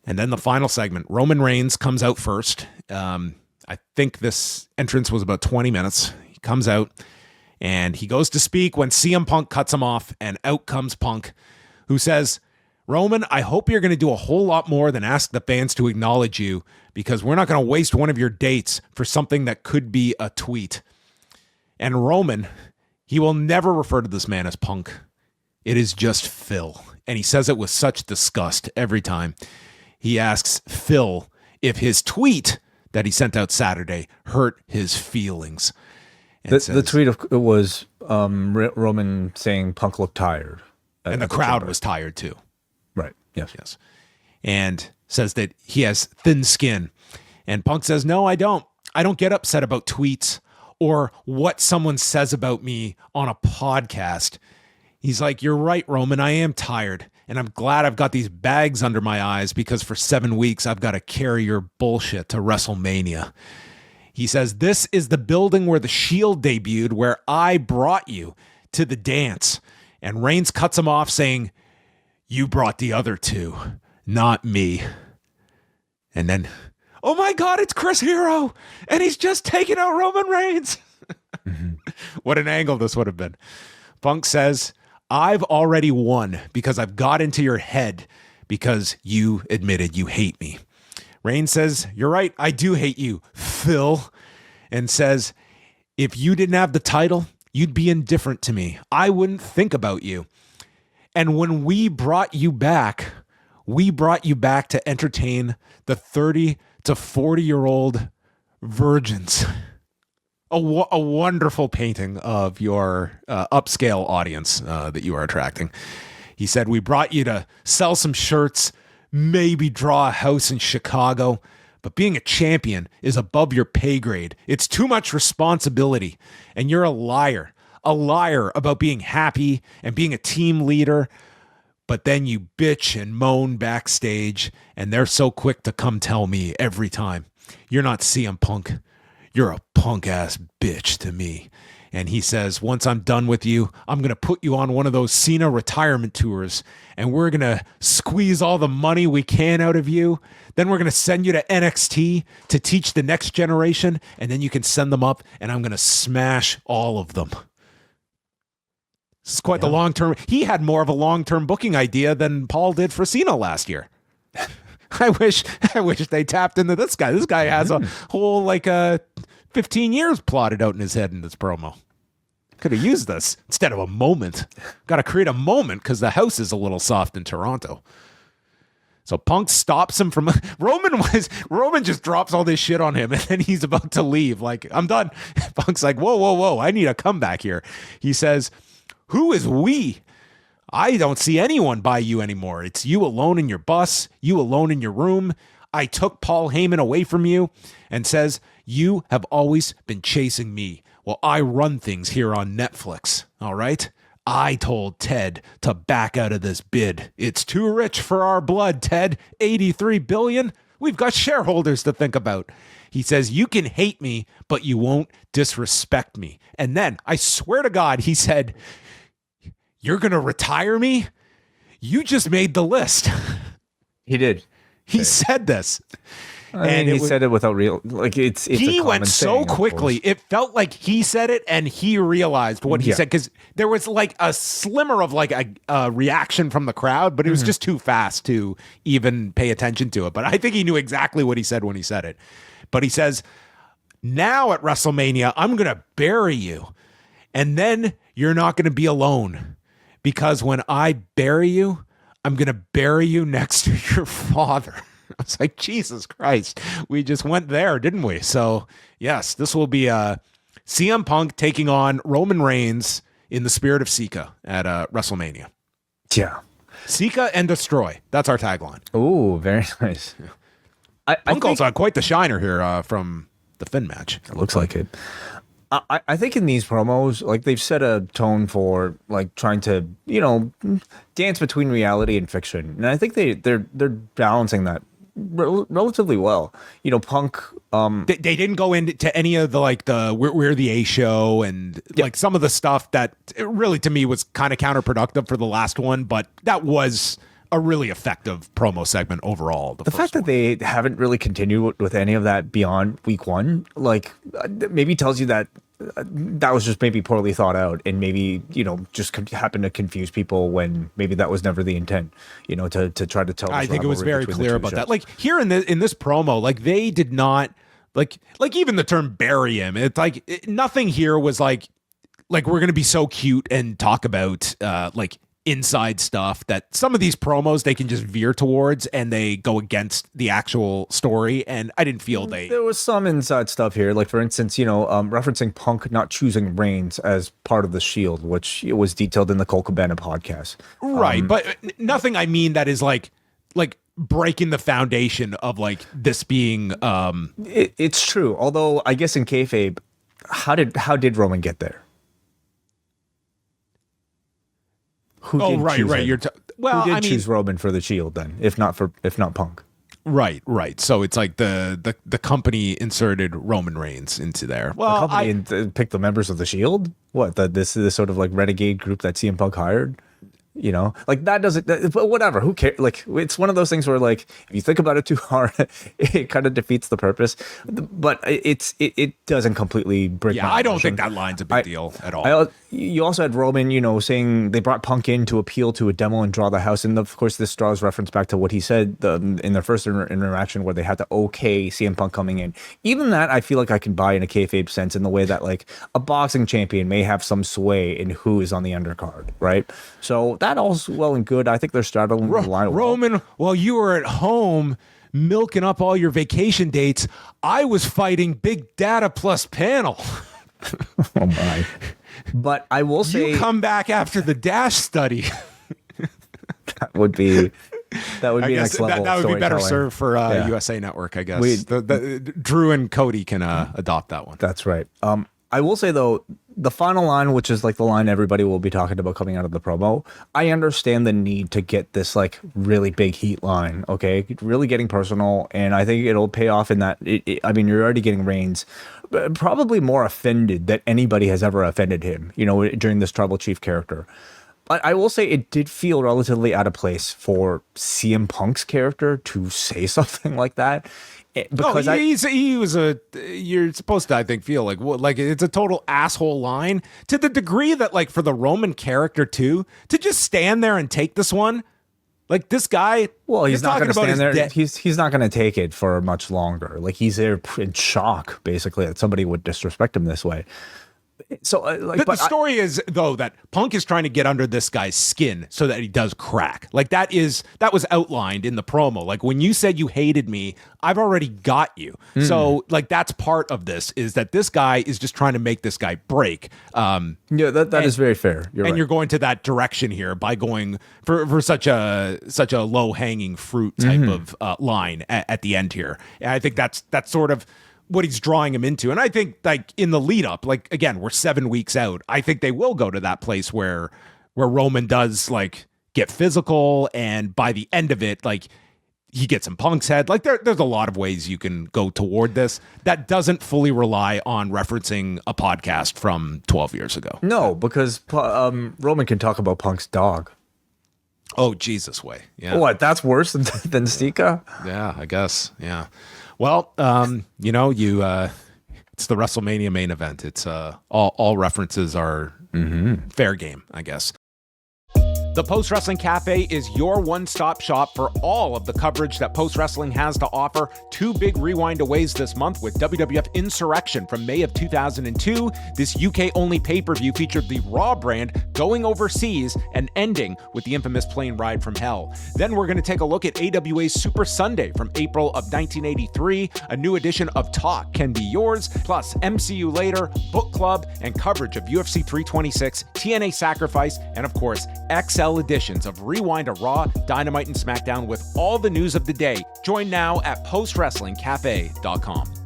And then the final segment, Roman Reigns comes out first. I think this entrance was about 20 minutes. He comes out and he goes to speak when CM Punk cuts him off, and out comes Punk, who says, Roman, I hope you're going to do a whole lot more than ask the fans to acknowledge you, because we're not going to waste one of your dates for something that could be a tweet. And Roman, he will never refer to this man as Punk. It is just Phil. And he says it with such disgust every time. He asks Phil if his tweet that he sent out Saturday hurt his feelings. The tweet was Roman saying Punk looked tired. And the crowd was tired too. Right. Yes. And says that he has thin skin. And Punk says, no, I don't. I don't get upset about tweets or what someone says about me on a podcast. He's like, you're right, Roman. I am tired. And I'm glad I've got these bags under my eyes, because for 7 weeks, I've got to carry your bullshit to WrestleMania. He says, this is the building where the Shield debuted, where I brought you to the dance. And Reigns cuts him off saying, you brought the other two, not me. And then, oh my God, it's Chris Hero. And he's just taking out Roman Reigns. What an angle this would have been. Punk says, I've already won because I've got into your head because you admitted you hate me. Reigns says, you're right, I do hate you, Phil. And says, if you didn't have the title, you'd be indifferent to me. I wouldn't think about you. And when we brought you back to entertain the 30 to 40-year-old virgins. A wonderful painting of your upscale audience that you are attracting. He said, we brought you to sell some shirts, maybe draw a house in Chicago, but being a champion is above your pay grade. It's too much responsibility, and you're a liar about being happy and being a team leader. But then you bitch and moan backstage, and they're so quick to come tell me every time, you're not CM Punk. You're a punk-ass bitch to me. And he says, once I'm done with you, I'm going to put you on one of those Cena retirement tours, and we're going to squeeze all the money we can out of you. Then we're going to send you to NXT to teach the next generation, and then you can send them up, and I'm going to smash all of them. This is quite the long-term. He had more of a long-term booking idea than Paul did for Cena last year. I wish they tapped into this guy. This guy has a whole 15 years plotted out in his head in this promo. Could have used this instead of a moment. Got to create a moment because the house is a little soft in Toronto. So Punk stops him from Roman just drops all this shit on him, and then he's about to leave. Like, I'm done. Punk's like, whoa, I need a comeback here. He says, who is we? I don't see anyone by you anymore. It's you alone in your bus, you alone in your room. I took Paul Heyman away from you, and says, you have always been chasing me. Well, I run things here on Netflix, all right? I told Ted to back out of this bid. It's too rich for our blood, Ted. $83 billion? We've got shareholders to think about. He says, you can hate me, but you won't disrespect me. And then, I swear to God, he said, you're going to retire me? You just made the list. He did. He said this. And he said it without real, it's he a went so saying, quickly. It felt like he said it and he realized what he said, because there was like a slimmer of like a reaction from the crowd, but it was just too fast to even pay attention to it. But I think he knew exactly what he said when he said it. But he says, now at WrestleMania, I'm going to bury you, and then you're not going to be alone, because when I bury you, I'm going to bury you next to your father. I was like, Jesus Christ, we just went there, didn't we? So, yes, this will be CM Punk taking on Roman Reigns in the spirit of Sika at WrestleMania. Yeah. Sika and destroy. That's our tagline. Oh, very nice. Punk also had quite the shiner here from the Finn match. It looks like it. I think in these promos, like, they've set a tone for like trying to, dance between reality and fiction, and I think they're balancing that relatively well. Punk. They didn't go into any of the we're the A show and like some of the stuff that really to me was kind of counterproductive for the last one, but that was a really effective promo segment overall. The fact that they haven't really continued with any of that beyond week one, like maybe tells you that that was just maybe poorly thought out, and maybe, you know, just happened to confuse people when maybe that was never the intent, you know, to try to tell. I think it was very clear about that. Like here in this promo, like they did not like even the term bury him. It's like nothing here was like we're going to be so cute and talk about like inside stuff that some of these promos they can just veer towards and they go against the actual story. And I didn't feel there was some inside stuff here, like for instance, you know, referencing Punk not choosing Reigns as part of the Shield, which was detailed in the Cole Cabana podcast, right? But nothing I mean that is like breaking the foundation of like this being it's true, although I guess in kayfabe, how did Roman get there? Who right. You're who did choose Roman for the Shield then, if not Punk? Right. So it's like the company inserted Roman Reigns into there. Well, the company picked the members of the Shield. What? This sort of like renegade group that CM Punk hired. You know, like that doesn't, but whatever, who cares? Like, it's one of those things where, like, if you think about it too hard, it kind of defeats the purpose. But it doesn't completely break. Yeah, I don't think that line's a big deal at all. You also had Roman, you know, saying they brought Punk in to appeal to a demo and draw the house. And of course, this draws reference back to what he said in their first interaction, where they had to okay CM Punk coming in. Even that, I feel like I can buy in a kayfabe sense, in the way that like a boxing champion may have some sway in who is on the undercard, right? So that all's well and good. I think they're straddling the line. Roman, while you were at home milking up all your vacation dates, I was fighting Big Data plus Panel. Oh my. But I will say, you come back after the Dash study. that would be next level. That would be better served for USA Network, I guess. Drew and Cody can adopt that one. That's right. I will say though, the final line, which is like the line everybody will be talking about coming out of the promo, I understand the need to get this like really big heat line, okay? Really getting personal, and I think it'll pay off in that. I mean, you're already getting Reigns probably more offended that anybody has ever offended him, you know, during this Tribal Chief character. But I will say it did feel relatively out of place for CM Punk's character to say something like that. Because you're supposed to, I think, feel like it's a total asshole line, to the degree that like for the Roman character too, to just stand there and take this one, like this guy. Well, he's not going to stand there. He's not going to take it for much longer. Like he's there in shock, basically, that somebody would disrespect him this way. So, but the story is though that Punk is trying to get under this guy's skin so that he does crack. Like that was outlined in the promo. Like when you said you hated me, I've already got you. So like that's part of this, is that this guy is just trying to make this guy break. Yeah, that is very fair. You're going to that direction here by going for such a low hanging fruit type of line at the end here. And I think that's sort of what he's drawing him into. And I think like in the lead up, like again, we're 7 weeks out, I think they will go to that place where Roman does like get physical, and by the end of it, like he gets in Punk's head. Like there's a lot of ways you can go toward this that doesn't fully rely on referencing a podcast from 12 years ago. No, because Roman can talk about Punk's dog. Oh, Jesus way. Yeah. What? That's worse than Stika? Yeah, I guess. Yeah. Well, you know, it's the WrestleMania main event. It's all references are fair game, I guess. The Post Wrestling Cafe is your one-stop shop for all of the coverage that Post Wrestling has to offer. 2 big rewind-aways this month with WWF Insurrection from May of 2002. This UK-only pay-per-view featured the Raw brand going overseas and ending with the infamous plane ride from hell. Then we're going to take a look at AWA's Super Sunday from April of 1983. A new edition of Talk Can Be Yours, plus MCU Later, Book Club, and coverage of UFC 326, TNA Sacrifice, and of course, XL editions of Rewind to Raw, Dynamite, and SmackDown with all the news of the day. Join now at postwrestlingcafe.com.